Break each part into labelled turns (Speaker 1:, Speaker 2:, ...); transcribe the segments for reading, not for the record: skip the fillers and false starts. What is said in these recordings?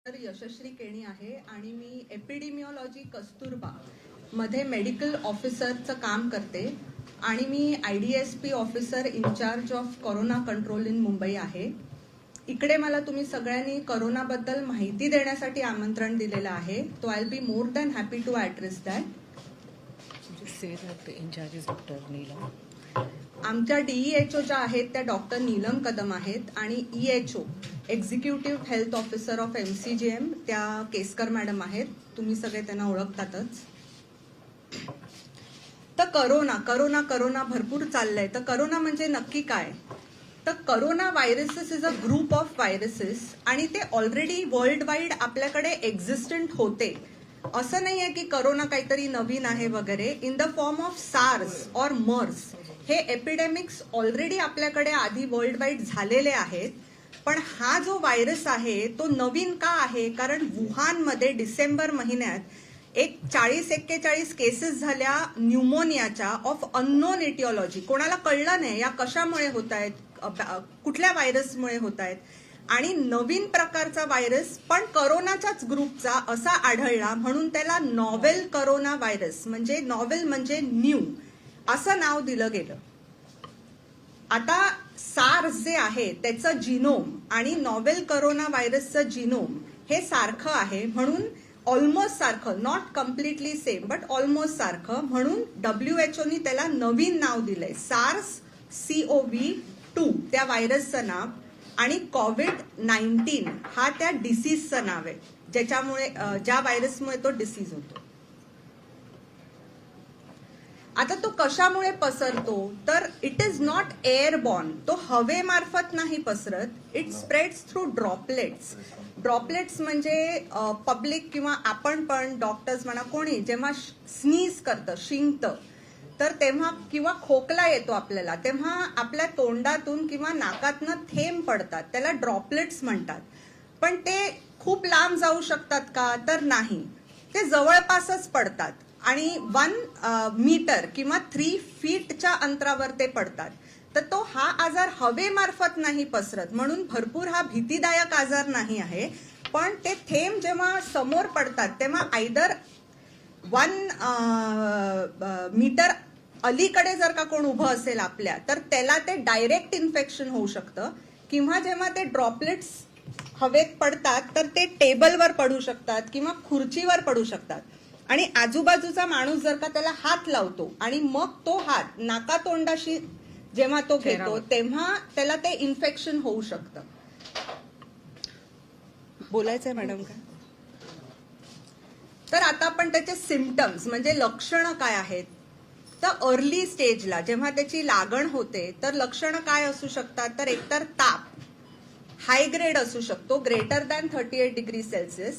Speaker 1: तर यशश्री केणी आहे आणि मी एपिडेमिओलॉजी कस्तुरबा मध्ये मेडिकल ऑफिसरचं काम करते आणि मी IDSP officer incharge of corona control in Mumbai आहे. इकडे मला तुम्ही सगळ्यांनी कोरोनाबद्दल माहिती देण्यासाठी आमंत्रण दिलेलं आहे. तो I will be more than happy to address that. आमच्या DEHO ज्या आहेत त्या डॉक्टर नीलम कदम आहेत आणि EHO executive health officer of MCGM त्या केसकर मॅडम आहेत. तुम्ही सगळे त्यांना ओळखतातच. तर करोना भरपूर चाललंय. तर करोना म्हणजे नक्की काय? तर corona viruses is a group of viruses आणि ते ऑलरेडी वर्ल्ड वाईड आपल्याकडे एक्झिस्टंट होते. असं नाही आहे की करोना काहीतरी नवीन आहे वगैरे. In the form of SARS और मर्स हे एपिडेमिक्स ऑलरेडी आपल्याकडे आधी वर्ल्ड वाईड झालेले आहेत. पण हा जो व्हायरस आहे तो नवीन का आहे? कारण वुहानमध्ये डिसेंबर महिन्यात एक 40-41 केसेस झाल्या न्यूमोनियाच्या ऑफ अननोन इटिओलॉजी. कोणाला कळलं नाही या कशामुळे होत आहेत, कुठल्या व्हायरसमुळे होत आहेत. आणि नवीन प्रकारचा व्हायरस पण करोनाच्याच ग्रुपचा असा आढळला म्हणून त्याला नॉव्हेल करोना व्हायरस म्हणजे नॉव्हेल म्हणजे न्यू असं नाव दिलं गेलं. आता सार्स जे आहे त्याचं जिनोम आणि नॉव्हेल करोना व्हायरसचं जिनोम हे सारखं आहे म्हणून ऑलमोस्ट सारखं, not completely same but almost सारखं म्हणून WHO त्याला नवीन नाव दिलंय सार्स CoV-2 त्या व्हायरसचं नाव आणि COVID-19 हा त्या डिसीजचं नाव आहे ज्याच्यामुळे ज्या व्हायरसमुळे तो डिसीज होतो. आता तो कशामुळे पसरतो? तर इट इज नॉट एअरबॉर्न. तो हवेमार्फत नाही पसरत. It spreads through droplets. Droplets म्हणजे पब्लिक किंवा आपण पण डॉक्टर्स म्हणा कोणी जेव्हा स्नीज करतं, शिंकतं तर तेव्हा किंवा खोकला येतो आपल्याला तेव्हा आपल्या तोंडातून किंवा नाकातनं थेंब पडतात. त्याला ड्रॉपलेट्स म्हणतात. पण ते खूप लांब जाऊ शकतात का? तर नाही. ते जवळपासच पडतात आणि 1 मीटर किंवा 3 फीटच्या अंतरावर ते पडतात. तर तो हा आजार हवेमार्फत नाही पसरत म्हणून भरपूर हा भीतीदायक आजार नाही आहे. पण ते थेंब जेव्हा समोर पडतात तेव्हा आयदर 1 मीटर अलीकडे जर का कोण उभं असेल आपल्या तर त्याला ते डायरेक्ट इन्फेक्शन होऊ शकतं किंवा जेव्हा ते ड्रॉपलेट्स हवेत पडतात तर ते टेबलवर पडू शकतात किंवा खुर्चीवर पडू शकतात आणि आजूबाजूचा माणूस जर का त्याला हात लावतो आणि मग तो हात नाकातोंडाशी जेव्हा तो घेतो तेव्हा त्याला ते इन्फेक्शन होऊ शकतं. बोलायचंय मॅडम का? तर आता आपण त्याचे सिम्पटम्स म्हणजे लक्षणं काय आहेत? तर अर्ली स्टेजला जेव्हा त्याची लागण होते तर लक्षणं काय असू शकतात? तर एकतर ताप हाय ग्रेड असू शकतो ग्रेटर दॅन 38 डिग्री सेल्सिअस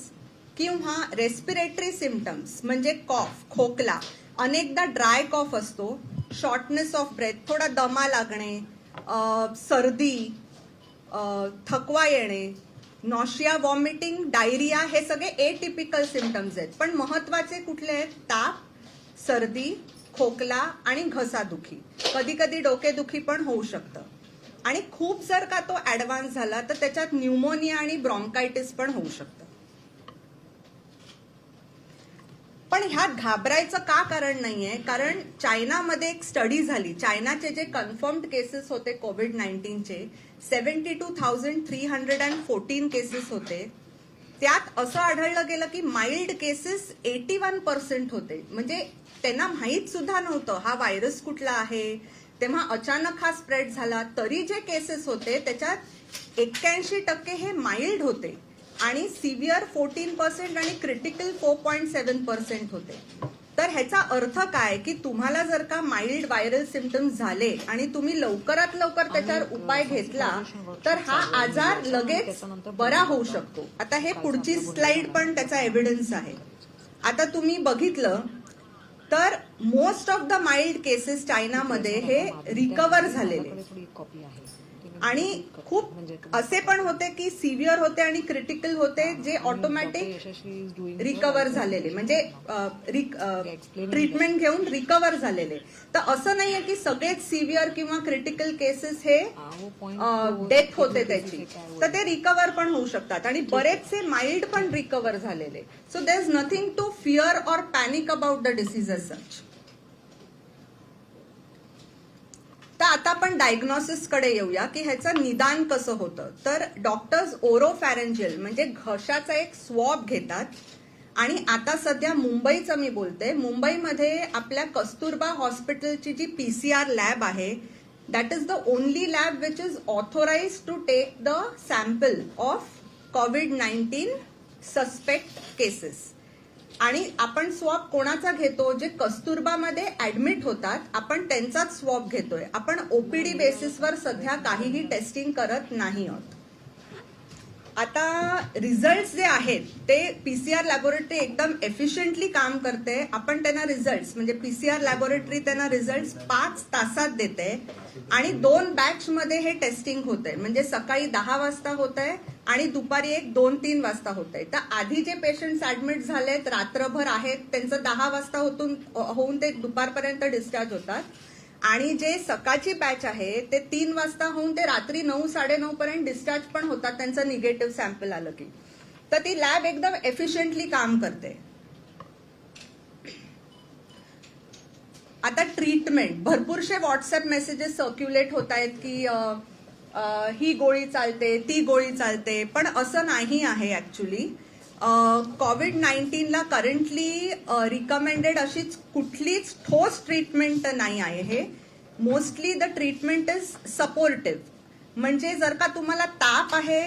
Speaker 1: किंवा रेस्पिरेटरी सिम्पटम्स म्हणजे कॉफ, खोकला, अनेकदा ड्राय कॉफ असतो, शॉर्टनेस ऑफ ब्रेथ, थोडा दमा लागणे, सर्दी, थकवा येणे, नॉशिया, वॉमिटिंग, डायरिया हे सगळे एटिपिकल सिम्पटम्स आहेत. पण महत्वाचे कुठले आहेत? ताप, सर्दी, खोकला आणि घसादुखी. कधी कधी डोकेदुखी पण होऊ शकतं आणि खूप जर का तो ऍडव्हान्स झाला तर त्याच्यात न्यूमोनिया आणि ब्रॉन्कायटिस पण होऊ शकतं. पण ह्यात घाबरायचं का कारण नाहीये? कारण चायनामध्ये एक स्टडी झाली. चायनाचे जे कन्फर्म्ड केसेस होते COVID-19चे 72,314 केसेस होते. त्यात असं आढळलं गेलं की माइल्ड केसेस 81% होते. म्हणजे त्यांना माहीत सुद्धा नव्हतं हा व्हायरस कुठला आहे. तेव्हा अचानक हा स्प्रेड झाला तरी जे केसेस होते त्याच्यात 81% हे माइल्ड होते आणि सिव्हिअर 14% आणि क्रिटिकल 4.7% होते. तर ह्याचा अर्थ काय की तुम्हाला जर का माइल्ड व्हायरल सिम्पटम्स झाले आणि तुम्ही लवकरात लवकर त्याच्यावर उपाय घेतला तर हा आजार लगेच बरा होऊ शकतो. आता हे पुढची स्लाइड पण त्याचा एव्हिडन्स आहे. आता तुम्ही बघितलं तर most of the mild cases चायनामध्ये हे रिकव्हर झालेले आणि खूप असे पण होते की सिव्हिअर होते आणि क्रिटिकल होते जे ऑटोमॅटिक रिकव्हर झालेले, म्हणजे ट्रीटमेंट घेऊन रिकव्हर झालेले. तर असं नाहीये की सगळेच सिव्हिअर किंवा क्रिटिकल केसेस हे डेथ होते त्याची, तर ते रिकव्हर पण होऊ शकतात आणि बरेचसे माइल्ड पण रिकव्हर झालेले. So there is nothing to fear or panic about the disease as such. तर आता आपण डायग्नोसिस कडे येऊया की ह्याचं निदान कसं होतं. तर डॉक्टर्स ओरोफॅरेंजियल म्हणजे घशाचा एक स्वॉब घेतात आणि आता सध्या मुंबईचं मी बोलते, मुंबईमध्ये आपल्या कस्तुरबा हॉस्पिटलची जी PCR लॅब आहे, that is the only lab which is authorised to take the sample of COVID-19 suspect cases. आणि आपण स्वॉब कोणाचा घेतो, जे कस्तुरबामध्ये ऍडमिट होतात आपण त्यांचाच स्वॉब घेतोय. आपण ओपीडी बेसिसवर सध्या काहीही टेस्टिंग करत नाही आहोत. आता रिझल्ट जे आहेत ते PCR लॅबोरेटरी एकदम एफिशियंटली काम करते. आपण त्यांना रिझल्ट म्हणजे PCR लॅबोरेटरी त्यांना रिझल्ट 5 तासात देते आणि 2 बॅच मध्ये हे टेस्टिंग होतंय. म्हणजे सकाळी 10 वाजता होतंय आणि दुपारी 2-3 वाजता होतंय. तर आधी जे पेशंट्स ऍडमिट झालेत रात्रभर आहेत त्यांचं 10 वाजता होऊन ते दुपारपर्यंत डिस्चार्ज होतात आणि जे सकाळची बॅच आहे ते 3 वाजता होऊन ते रात्री 9-9:30 पर्यंत डिस्चार्ज पण होतात त्यांचं निगेटिव्ह सॅम्पल आलं की. तर ती लॅब एकदम एफिशियंटली काम करते. आता ट्रीटमेंट, भरपूरशे व्हॉट्सअप मेसेजेस सर्क्युलेट होत आहेत की ही गोळी चालते ती गोळी चालते, पण असं नाही आहे ऍक्च्युली. COVID-19ला करंटली रिकमेंडेड अशीच कुठलीच ठोस ट्रीटमेंट नाही आहे. हे mostly the treatment is supportive. म्हणजे जर का तुम्हाला ताप आहे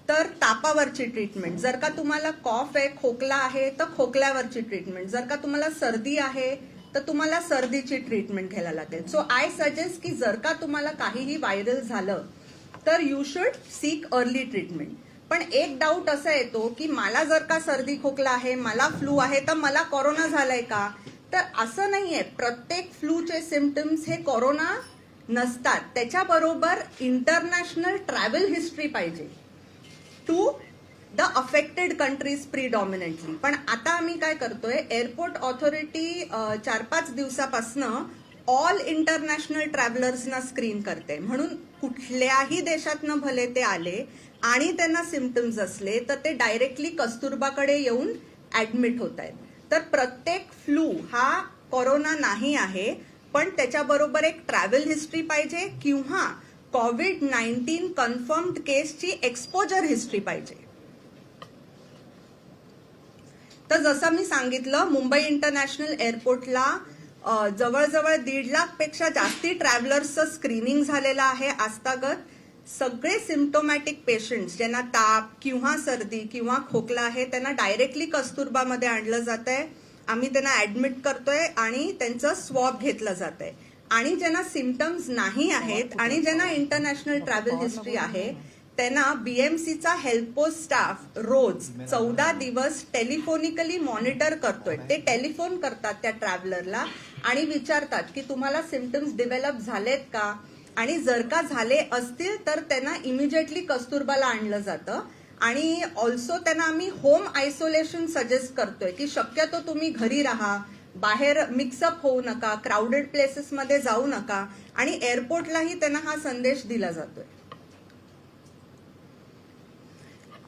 Speaker 1: तर तापावरची ट्रीटमेंट, जर का तुम्हाला कॉफ आहे खोकला आहे तर खोकल्यावरची ट्रीटमेंट, जर का तुम्हाला सर्दी आहे तर तुम्हाला सर्दीची ट्रीटमेंट घ्यायला लागेल. सो आय सजेस्ट की जर का तुम्हाला काहीही व्हायरल झालं तर you should sick early treatment. पण एक डाऊट असा येतो की मला जर का सर्दी खोकला आहे, मला फ्लू आहे, तर मला कोरोना झालाय का? तर असं नाहीये. प्रत्येक फ्लूचे सिम्पटम्स हे कोरोना नसतात. त्याच्याबरोबर इंटरनॅशनल ट्रॅव्हल हिस्ट्री पाहिजे to the affected countries predominantly. पण आता आम्ही काय करतोय, एअरपोर्ट ऑथॉरिटी 4-5 दिवसापासनं ऑल इंटरनॅशनल ट्रॅव्हलर्सना स्क्रीन करते. म्हणून कुठल्याही देशातनं भले ते आले आणि त्यांना सिम्पटम्स असले तर ते डायरेक्टली कस्तुरबाकडे येऊन ऍडमिट होत आहेत. तर प्रत्येक फ्लू हा कोरोना नाही आहे, पण त्याच्याबरोबर एक ट्रॅव्हल हिस्ट्री पाहिजे किंवा COVID-19 कन्फर्म्ड केसची एक्सपोजर हिस्ट्री पाहिजे. तर जसं मी सांगितलं, मुंबई इंटरनॅशनल एअरपोर्टला जवळजवळ 1.5 लाखपेक्षा जास्ती ट्रॅव्हलर्सचं स्क्रीनिंग झालेलं आहे आजतागत. सगळे सिम्प्टोमॅटिक पेशंट्स ज्यांना ताप किंवा सर्दी किंवा खोकला आहे त्यांना डायरेक्टली कस्तुरबामध्ये आणलं जात आहे. आम्ही त्यांना ऍडमिट करतोय आणि त्यांचं स्वॉब घेतलं जात आहे. आणि ज्यांना सिम्पटम्स नाही आहेत आणि ज्यांना इंटरनॅशनल ट्रॅव्हल हिस्ट्री आहे त्यांना बीएमसीचा हेल्थ पोस्ट स्टाफ रोज 14 दिवस टेलिफोनिकली मॉनिटर करतोय. ते टेलिफोन करतात त्या ट्रॅव्हलरला आणि विचारतात की तुम्हाला सिम्पटम्स डेव्हलप झालेत का, आणि जर का झाले असतील तर त्यांना इमिजिएटली कस्तुरबाला आणलं जातं. आणि ऑल्सो त्यांना आम्ही होम आयसोलेशन सजेस्ट करतोय की शक्यतो तुम्ही घरी राहा, बाहेर मिक्सअप होऊ नका, क्राऊडेड प्लेसेसमध्ये जाऊ नका. आणि एअरपोर्टलाही त्यांना हा संदेश दिला जातोय.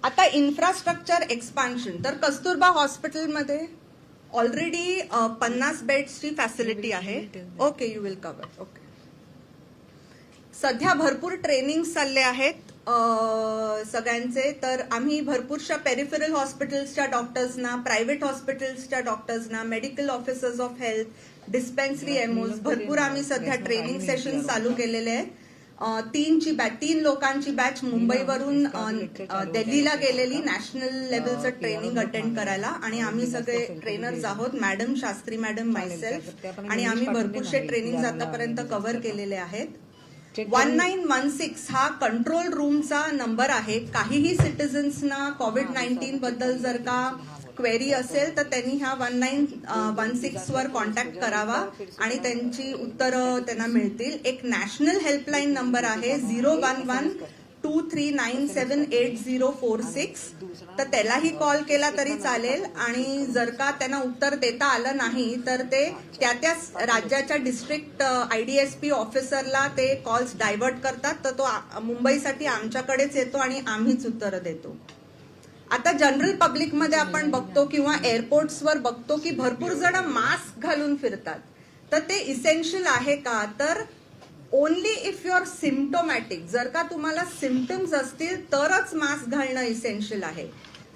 Speaker 1: आता इन्फ्रास्ट्रक्चर एक्सपान्शन, तर कस्तुरबा हॉस्पिटलमध्ये ऑलरेडी 50 बेड्सची फॅसिलिटी आहे. Okay, you will cover. Okay, सध्या भरपूर ट्रेनिंग चालले आहेत सगळ्यांचे. तर आम्ही भरपूरशा पेरिफेरल हॉस्पिटल्सच्या डॉक्टर्सना, प्रायव्हेट हॉस्पिटल्सच्या डॉक्टर्सना, medical officers of health, dispensary MOs भरपूर आम्ही सध्या ट्रेनिंग सेशन चालू केलेले आहेत. 3 लोकांची बॅच मुंबईवरून दिल्लीला गेलेली नॅशनल लेवलचं ट्रेनिंग अटेंड करायला. आणि आम्ही सगळे ट्रेनर्स आहोत, मॅडम शास्त्री मॅडम, मायसेल्फ, आणि आम्ही भरपूरशे ट्रेनिंग आतापर्यंत कव्हर केलेले आहेत. 1916 हा कंट्रोल रूमचा नंबर आहे. काहीही सिटीजन्सना कोविड-19 बद्दल जर का क्वेरी असेल तर त्यांनी ह्या 1916 वर कॉन्टॅक्ट करावा आणि त्यांची उत्तरं त्यांना मिळतील. एक नॅशनल हेल्पलाईन नंबर आहे 011-2397-8046. तर त्यालाही कॉल केला तरी चालेल आणि जर का त्यांना उत्तर देता आलं नाही तर ते त्या राज्याच्या डिस्ट्रिक्ट IDSP ऑफिसरला ते कॉल्स डायव्हर्ट करतात. तर तो मुंबईसाठी आमच्याकडेच येतो आणि आम्हीच उत्तरं देतो. आता जनरल पब्लिकमध्ये आपण बघतो किंवा एअरपोर्ट्सवर बघतो की भरपूर जण मास्क घालून फिरतात. तर ते इसेन्शियल आहे का? तर only if you are symptomatic, जर का तुम्हाला सिम्पटम्स असतील तरच मास्क घालणं इसेन्शियल आहे.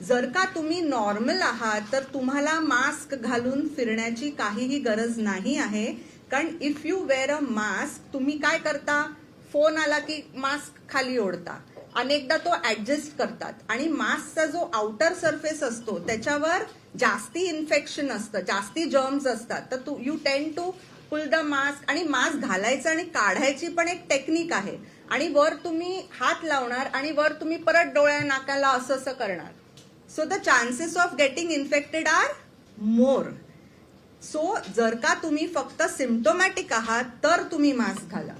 Speaker 1: जर का तुम्ही नॉर्मल आहात तर तुम्हाला मास्क घालून फिरण्याची काहीही गरज नाही आहे. कारण if you wear a mask, तुम्ही काय करता, फोन आला की मास्क खाली ओढता, अनेकदा तो ऍडजस्ट करतात आणि मास्कचा जो आउटर सरफेस असतो त्याच्यावर जास्ती इन्फेक्शन असतं, जास्ती जर्म्स असतात. तर यू टेंड टू पुल द मास्क. आणि मास्क घालायचं आणि काढायची पण एक टेक्निक आहे. आणि वर तुम्ही हात लावणार आणि वर तुम्ही परत डोळ्या नाकाला असं करणार. So the chances of getting infected are more. So जर का तुम्ही फक्त सिम्प्टोमॅटिक आहात तर तुम्ही मास्क घाला.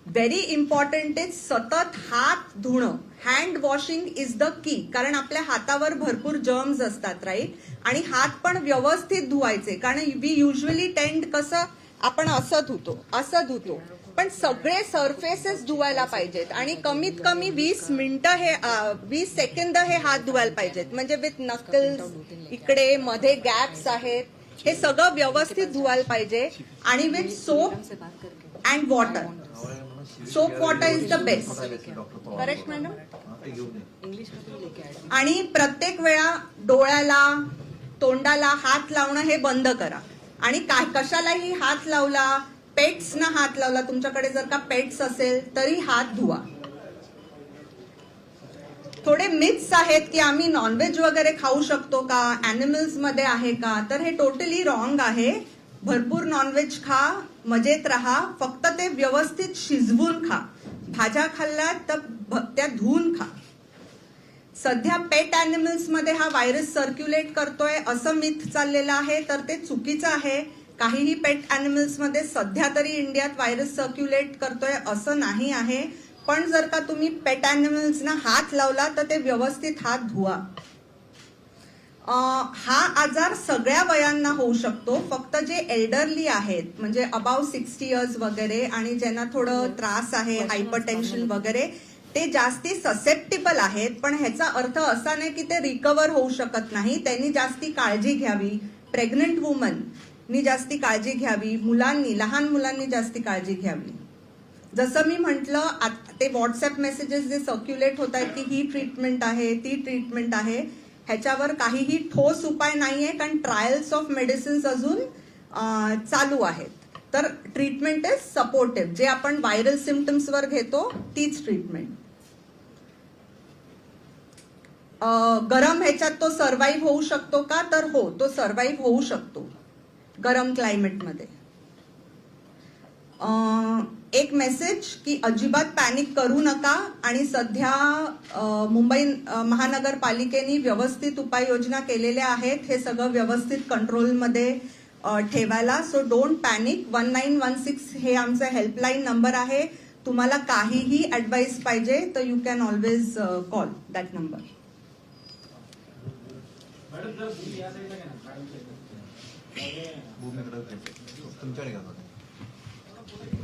Speaker 1: व्हेरी इम्पॉर्टंट इज सतत हात धुणं. Hand washing is the key. कारण आपल्या हातावर भरपूर जर्म्स असतात, राईट. आणि हात पण व्यवस्थित धुवायचे. कारण वी युजली टेंड कसं आपण असं धुतो पण सगळे सरफेसेस धुवायला पाहिजेत आणि कमीत कमी 20 मिनिटं 20 सेकंद हे हात धुवायला पाहिजेत. म्हणजे विथ नकल्स, इकडे मध्ये गॅप्स आहेत, हे सगळं व्यवस्थित धुवायला पाहिजे. आणि with soap and water. Soap water is the best. Correct madam. आणि प्रत्येक वेळा डोळ्याला तोंडाला हात लावणं हे बंद करा. आणि कशालाही हात लावला, पेट्सना हात लावला, तुमच्याकडे जर का पेट्स असेल तरी हात धुवा. थोडे मिथ्स आहेत की आम्ही नॉनव्हेज वगैरे खाऊ शकतो का, अॅनिमल्स मध्ये आहे का, तर हे टोटली रॉंग आहे. भरपूर नॉनव्हेज खा, मजेत राहा, फक्त ते व्यवस्थित शिजवून खा. भाज्या खाल्ल्या तर त्या धुवून खा. सध्या पेट अॅनिमल्स मध्ये हा व्हायरस सर्क्युलेट करतोय असं मिथ चाललेलं आहे, तर ते चुकीचं आहे. काहीही पेट अॅनिमल्स मध्ये सध्या तरी इंडियात व्हायरस सर्क्युलेट करतोय असं नाही आहे. पण जर का तुम्ही पेट अॅनिमल्सना हात लावला तर ते व्यवस्थित हात धुवा. हा आजार सगळ्या वयांना होऊ शकतो. फक्त जे एल्डरली आहेत, म्हणजे अबाव 60 इयर्स वगैरे आणि ज्यांना थोडं त्रास आहे, हायपरटेन्शन वगैरे, ते जास्ती ससेप्टेबल आहेत. पण ह्याचा अर्थ असा नाही की ते रिकवर होऊ शकत नाही. त्यांनी जास्ती काळजी घ्यावी. प्रेग्नंट वुमननी जास्ती काळजी घ्यावी. लहान मुलांनी जास्ती काळजी घ्यावी. जसं मी म्हटलं, ते व्हॉट्सअप मेसेजेस जे सर्क्युलेट होत आहेत की ही ट्रीटमेंट आहे, ती ट्रीटमेंट आहे, ह्याच्यावर काहीही ठोस उपाय नाहीये. कारण ट्रायल्स ऑफ मेडिसिन्स अजून चालू आहेत. तर ट्रीटमेंट इज सपोर्टिव्ह. जे आपण व्हायरल सिम्पटम्सवर घेतो तीच ट्रीटमेंट. गरम ह्याच्यात तो सर्व्हाइव्ह होऊ शकतो का, तर हो, तो सर्व्हाइव्ह होऊ शकतो गरम क्लायमेटमध्ये. एक मेसेज की अजिबात पॅनिक करू नका. आणि सध्या मुंबई महानगरपालिकेने व्यवस्थित उपाययोजना केलेल्या आहेत हे सगळं व्यवस्थित कंट्रोलमध्ये ठेवायला. So don't panic. 1916 हे आमचा हेल्पलाईन नंबर आहे. तुम्हाला काहीही ऍडवाइस पाहिजे तर you can always call that number.